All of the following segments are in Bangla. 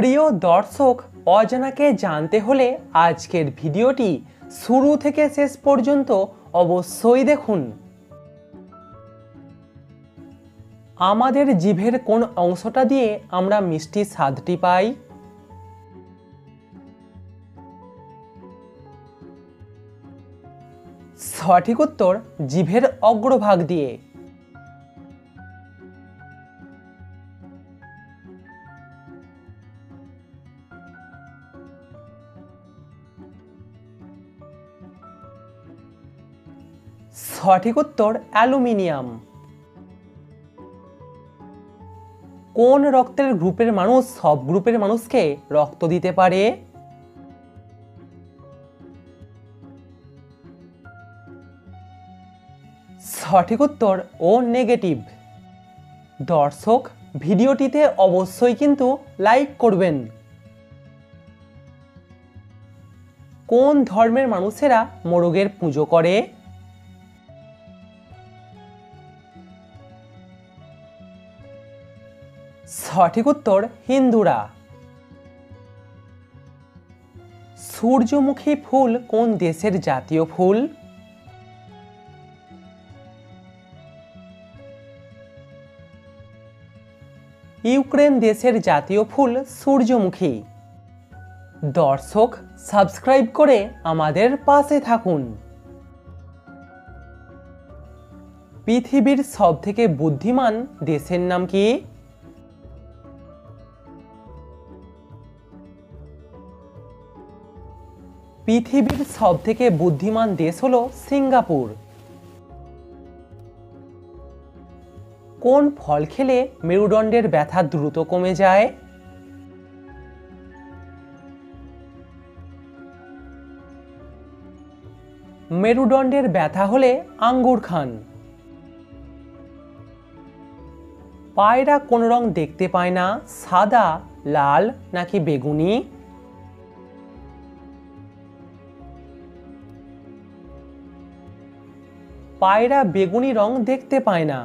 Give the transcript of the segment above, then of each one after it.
প্রিয় দর্শক, অজানাকে জানতে হলে আজকের ভিডিওটি শুরু থেকে শেষ পর্যন্ত অবশ্যই দেখুন। আমাদের জিভের কোন অংশটা দিয়ে আমরা মিষ্টি স্বাদটি পাই? সঠিক উত্তর জিভের অগ্রভাগ দিয়ে। সঠিক উত্তর অ্যালুমিনিয়াম। কোন রক্তের গ্রুপের মানুষ সব গ্রুপের মানুষকে রক্ত দিতে পারে? সঠিক উত্তর ও নেগেটিভ। দর্শক, ভিডিওটিতে অবশ্যই কিন্তু লাইক করবেন। কোন ধর্মের মানুষেরা মোরগের পুজো করে? সঠিক উত্তর হিন্দুরা। সূর্যমুখী ফুল কোন দেশের জাতীয় ফুল? ইউক্রেন দেশের জাতীয় ফুল সূর্যমুখী। দর্শক, সাবস্ক্রাইব করে আমাদের পাশে থাকুন। পৃথিবীর সবথেকে বুদ্ধিমান দেশের নাম কি? পৃথিবীর সবথেকে বুদ্ধিমান দেশ হলো সিঙ্গাপুর। কোন ফল খেলে মেরুদণ্ডের ব্যথা দ্রুত কমে যায়? মেরুদণ্ডের ব্যথা হলে আঙ্গুর খান। পায়রা কোন রং দেখতে পায় না? সাদা, লাল নাকি বেগুনি? পায়রা বেগুনি রং দেখতে পায় না।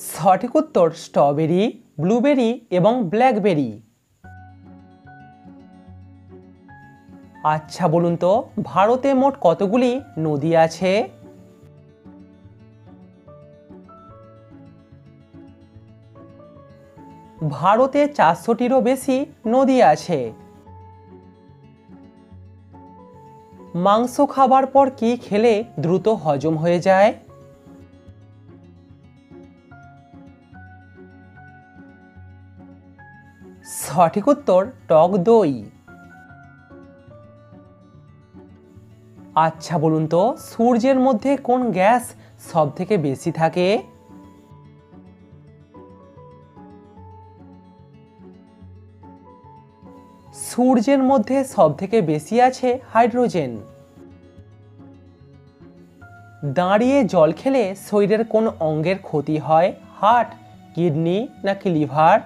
সঠিক উত্তর স্ট্রবেরি, ব্লুবেরি এবং ব্ল্যাকবেরি। আচ্ছা বলুন তো, ভারতে মোট কতগুলি নদী আছে? ভারতে 400টিরও বেশি নদী আছে। মাংস খাবার পর কি খেলে দ্রুত হজম হয়ে যায়? সঠিক উত্তর টক দই। আচ্ছা বলুন তো, সূর্যের মধ্যে কোন গ্যাস সব থেকে বেশি থাকে? সূর্যের মধ্যে সব থেকে বেশি আছে হাইড্রোজেন। দাঁড়িয়ে জল খেলে শরীরের কোন অঙ্গের ক্ষতি হয়? হার্ট, কিডনি নাকি লিভার?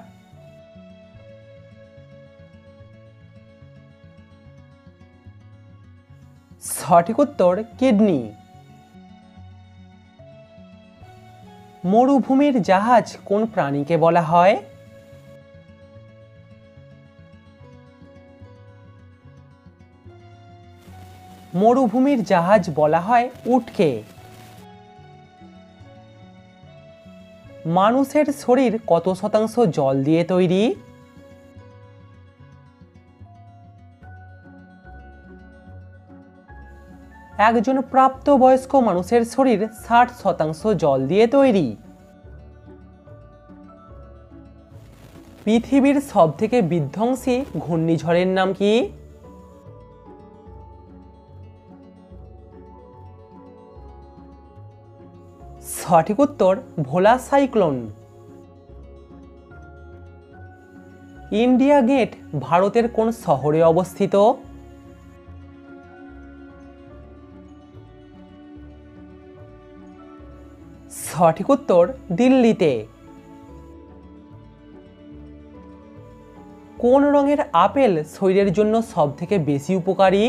সঠিক উত্তর কিডনি। মরুভূমির জাহাজ কোন প্রাণীকে বলা হয়? মরুভূমির জাহাজ বলা হয় উটকে। মানুষের শরীর কত শতাংশ জল দিয়ে তৈরি? একজন প্রাপ্তবয়স্ক মানুষের শরীর 60% জল দিয়ে তৈরি। পৃথিবীর সবথেকে বিধ্বংসী ঘূর্ণিঝড়ের নাম কি? সঠিক উত্তর ভোলা সাইক্লোন। ইন্ডিয়া গেট ভারতের কোন শহরে অবস্থিত? সঠিক উত্তর দিল্লিতে। কোন রঙের আপেল শরীরের জন্য সবথেকে বেশি উপকারী?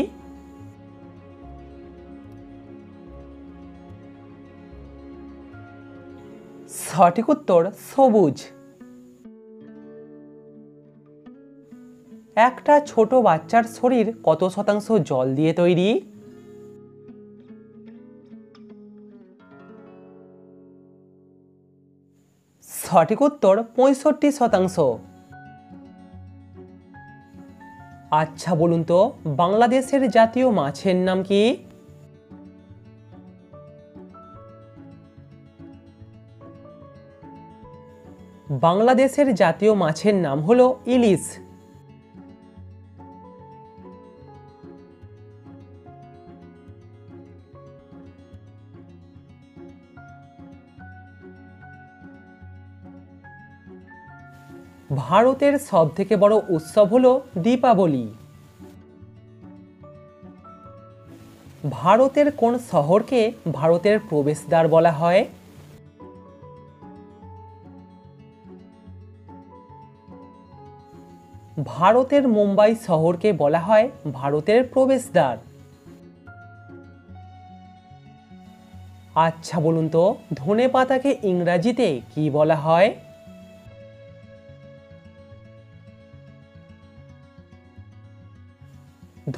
সঠিক উত্তর সবুজ। একটা ছোট বাচ্চার শরীর কত শতাংশ জল দিয়ে তৈরি? সঠিক উত্তর 65%। আচ্ছা বলুন তো, বাংলাদেশের জাতীয় মাছের নাম কি? বাংলাদেশের জাতীয় মাছের নাম হলো ইলিশ। ভারতের সবথেকে বড় উৎসব হলো দীপাবলি। ভারতের কোন শহরকে ভারতের প্রবেশদ্বার বলা হয়? ভারতের মুম্বাই শহরকে বলা হয় ভারতের প্রবেশদ্বার। আচ্ছা বলুন তো, ধনেপাতাকে ইংরাজিতে কি বলা হয়?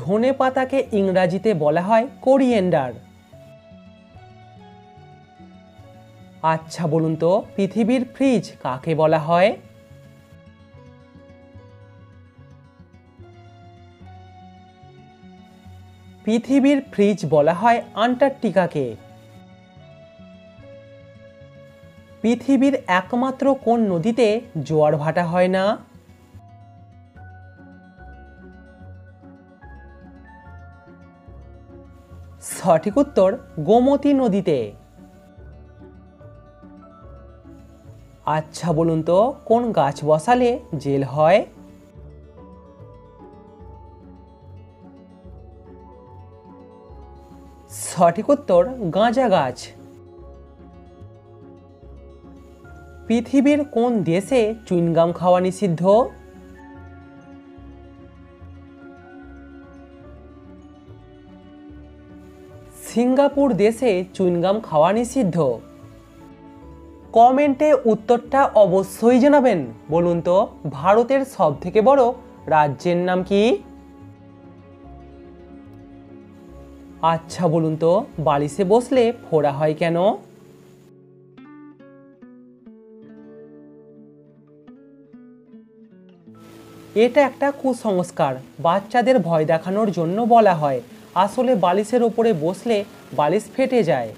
ধনেপাতাকে ইংরাজিতে বলা হয় কোরিয়েন্ডার। আচ্ছা বলুন তো, পৃথিবীর ফ্রিজ কাকে বলা হয়? পৃথিবীর ফ্রিজ বলা হয় আন্টার্কটিকাকে। পৃথিবীর একমাত্র কোন নদীতে জোয়ার ভাটা হয় না? সঠিক উত্তর গোমতী নদীতে। আচ্ছা বলুন তো, কোন গাছ বসালে জেল হয়? সঠিক উত্তর গাঁজা গাছ। পৃথিবীর কোন দেশে চুইংগাম খাওয়া নিষিদ্ধ? সিঙ্গাপুর দেশে চুইংগাম খাওয়া নিষিদ্ধ। কমেন্টে উত্তরটা অবশ্যই জানাবেন। বলুন তো, ভারতের সবথেকে বড় রাজ্যের নাম কি? আচ্ছা বলুন তো, বালিশে বসলে ফোড়া হয় কেন? এটা একটা কুসংস্কার, বাচ্চাদের ভয় দেখানোর জন্য বলা হয়। আসলে বালিশের ওপরে বসলে বালিশ ফেটে যায়।